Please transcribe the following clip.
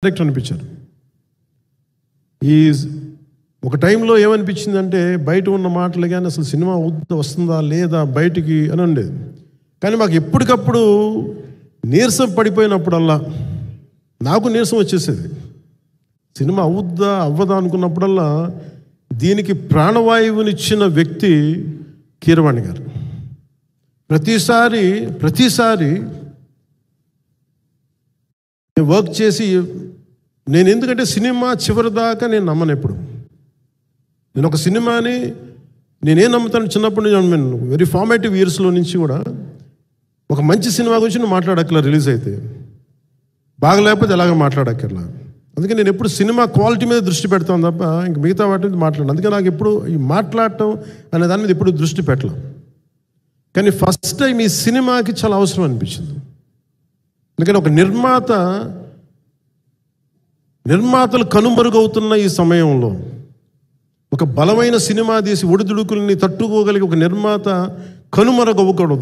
Direct అనిపించారు. ఒక టైంలో ఏమనిపించిందంటే బయట ఉన్న మాటలు కానీ అసలు సినిమా వస్తుందా లేదా బయటికి అని ఉండేది. కానీ మాకు ఎప్పటికప్పుడు నీరసం పడిపోయినప్పుడల్లా నాకు నీరసం వచ్చేసేది. సినిమా అవుద్దా అవ్వదా అనుకున్నప్పుడల్లా దీనికి ప్రాణవాయువునిచ్చిన వ్యక్తి కీరవాణి గారు. ప్రతిసారి వర్క్ చేసి నేను ఎందుకంటే సినిమా చివరి దాకా నేను నమ్మను. ఎప్పుడు నేను ఒక సినిమాని నేనేం నమ్ముతాను, చిన్నప్పటి నుంచి వెరీ ఫార్మేటివ్ ఇయర్స్లో నుంచి కూడా ఒక మంచి సినిమా గురించి నువ్వు మాట్లాడక్కర్లా, రిలీజ్ అయితే బాగలేకపోతే ఎలాగ మాట్లాడక్కర్లా. అందుకే నేను ఎప్పుడు సినిమా క్వాలిటీ మీద దృష్టి పెడతాను తప్ప ఇంక మిగతా వాటి మీద మాట్లాడను. అందుకే నాకు ఎప్పుడు ఈ మాట్లాడటం అనే దాని మీద ఎప్పుడు దృష్టి పెట్టలేం. కానీ ఫస్ట్ టైం ఈ సినిమాకి చాలా అవసరం అనిపించింది. ఎందుకంటే ఒక నిర్మాతలు కనుమరుగవుతున్న ఈ సమయంలో ఒక బలమైన సినిమా తీసి ఒడిదుడుకుల్ని తట్టుకోగలిగి ఒక నిర్మాత కనుమరుగవ్వకూడదు.